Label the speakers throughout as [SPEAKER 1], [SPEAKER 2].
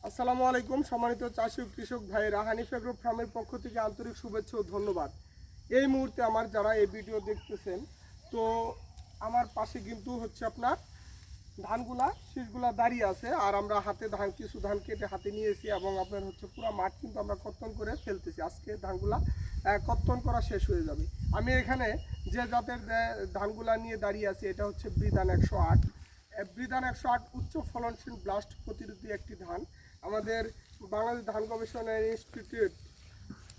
[SPEAKER 1] আসসালামু আলাইকুম সম্মানিত চাষী ও কৃষক ভাইয়েরা, হানিফ এগ্রো ফার্মের পক্ষ থেকে আন্তরিক শুভেচ্ছা ও ধন্যবাদ। এই মুহূর্তে আমার যারা এই ভিডিও দেখতেছেন, তো আমার পাশে কিন্তু হচ্ছে আপনার ধানগুলা শীষগুলা দাঁড়িয়ে আছে, আর আমরা হাতে কিছু ধান কেটে হাতে নিয়েছি এবং আপনার হচ্ছে পুরো মাঠ কিন্তু আমরা কর্তন করে ফেলতেছি। আজকে ধানগুলা কর্তন করা শেষ হয়ে যাবে। আমি এখানে যে জাতের ধানগুলা নিয়ে দাঁড়িয়ে আছি, এটা হচ্ছে বিধান 108। বিধান 108 উচ্চ ফলনশীল ব্লাস্ট প্রতিরোধী একটি ধান। আমাদের বাংলাদেশ ধান গবেষণা ইনস্টিটিউট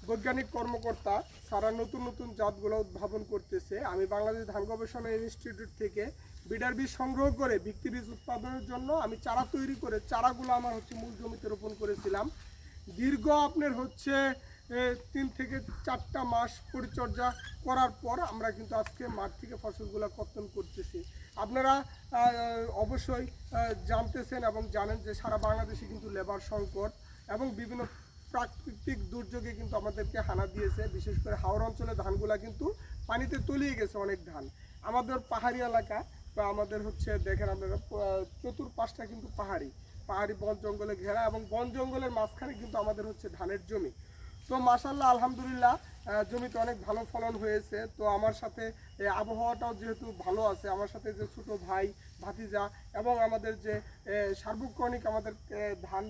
[SPEAKER 1] বৈজ্ঞানিক কর্মকর্তা সারা নতুন নতুন জাতগুলো উদ্ভাবন করতেছে। আমি বাংলাদেশ ধান গবেষণা ইনস্টিটিউট থেকে বিডার বীজ সংগ্রহ করে ভিত্তি বীজ উৎপাদনের জন্য আমি চারা তৈরি করে চারাগুলো আমার হচ্ছে মূল জমিতে রোপণ করেছিলাম। দীর্ঘ আপনার হচ্ছে 3 থেকে 4টা মাস পরিচর্যা করার পর আমরা কিন্তু আজকে মাঠ থেকে ফসলগুলো কর্তন করতেছি। আপনারা অবশ্যই জানতেছেন এবং জানেন যে সারা বাংলাদেশে কিন্তু লেবার সংকট এবং বিভিন্ন প্রাকৃতিক দুর্যোগে কিন্তু আমাদেরকে হানা দিয়েছে। বিশেষ করে হাওড় অঞ্চলে ধানগুলা কিন্তু পানিতে তলিয়ে গেছে অনেক ধান। আমাদের পাহাড়ি এলাকা বা আমাদের হচ্ছে দেখেন আপনারা চতুর্পাশটা কিন্তু পাহাড়ি বন জঙ্গলে ঘেরা এবং বন জঙ্গলের মাঝখানে কিন্তু আমাদের হচ্ছে ধানের জমি। তো মাশাআল্লাহ আলহামদুলিল্লাহ জমিতে অনেক ভালো ফলন হয়েছে। তো আমার সাথে আবহাওয়াটাও যেহেতু ভালো আছে, আমার সাথে যে ছোটো ভাই ভাতিজা এবং আমাদের যে সার্বক্ষণিক আমাদের ধান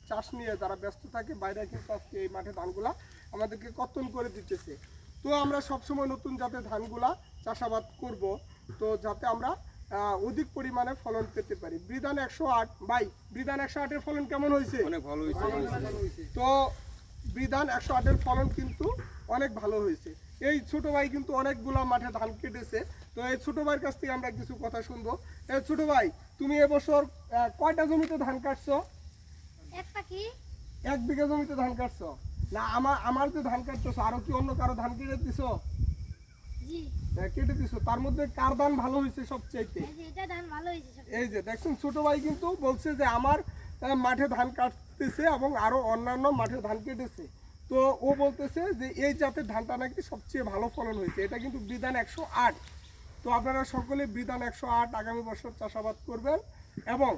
[SPEAKER 1] চাষ নিয়ে যারা ব্যস্ত থাকে, বাইরে কিন্তু আজকে এই মাঠে ধানগুলা আমাদেরকে কর্তন করে দিতেছে। তো আমরা সবসময় নতুন জাতের ধানগুলা চাষাবাদ করব, তো যাতে আমরা অধিক পরিমাণে ফলন পেতে পারি। বিধান 108 ভাই, বিধান 108-এর ফলন কেমন হয়েছে?
[SPEAKER 2] অনেক ভালো হয়েছে।
[SPEAKER 1] তো বিধান 108-এর ফলন কিন্তু অনেক ভালো হয়েছে। এই ছোট ভাই কিন্তু অনেকগুলা মাঠে ধান কেটেছে। তো এই ছোট ভাইয়ের কাছ থেকে আমরা কিছু কথা শুনবো। এই ছোট ভাই, তুমি এবছর কয়টা জমিতে ধান কাটছো? এক বিঘা জমিতে ধান কাটছো না? আমার যে ধান কাটতেছো, আরো কি অন্য কারো ধান কেটে দিছো? কেটে দিছো। তার মধ্যে কার ধান ভালো হয়েছে সবচাইতে? এই যে দেখছেন, ছোট ভাই কিন্তু বলছে যে আমার মাঠে ধান কাটতেছে এবং আরো অন্যান্য মাঠে ধান কেটেছে। তো ও বলতেছে যে এই জাতের ধানটা নাকি সবচেয়ে ভালো ফলন হয়েছে। এটা কিন্তু বিধান 108। তো আপনারা সকলে বিধান 108 আগামী বছর চাষাবাদ করবেন। এবং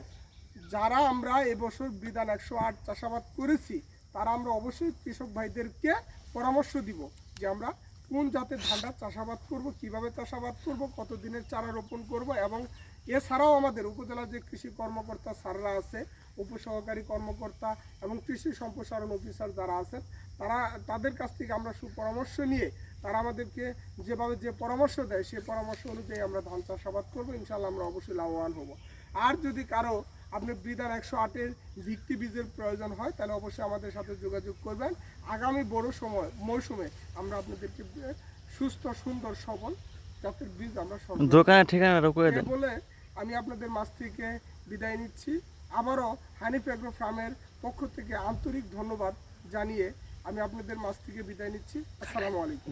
[SPEAKER 1] যারা আমরা এবছর বিধান 108 চাষাবাদ করেছি, তারা আমরা অবশ্যই কৃষক ভাইদেরকে পরামর্শ দিব যে আমরা কোন জাতের ধানটা চাষাবাদ করব, কিভাবে চাষাবাদ করব, কত দিনের চারা রোপণ করব। এবং এছাড়াও আমাদের উপজেলার যে কৃষি কর্মকর্তা স্যাররা আছে, উপসহকারী কর্মকর্তা এবং কৃষি সম্প্রসারণ অফিসার যারা আছেন, তাদের কাছ থেকে আমরা সুপরামর্শ নিয়ে তারা আমাদেরকে যেভাবে যে পরামর্শ দেয়, সেই পরামর্শ অনুযায়ী আমরা ধান চাষাবাদ করবো। ইনশাল্লাহ আমরা অবশ্যই লাভবান হব। আর যদি কারো আপনি বিধান 108-এর ভিত্তি বীজের প্রয়োজন হয়, তাহলে অবশ্যই আমাদের সাথে যোগাযোগ করবেন। আগামী বড় মৌসুমে আমরা আপনাদেরকে সুস্থ সুন্দর সবল জাতের বীজ আমরা
[SPEAKER 3] দোকানের ঠিকানা
[SPEAKER 1] বলে আমি আপনাদের মাছ থেকে বিদায় নিচ্ছি। আবারও হানিফ এগ্রো ফার্মের পক্ষ থেকে আন্তরিক ধন্যবাদ জানিয়ে আমি আপনাদের মাছ থেকে বিদায় নিচ্ছি। আসসালামু আলাইকুম।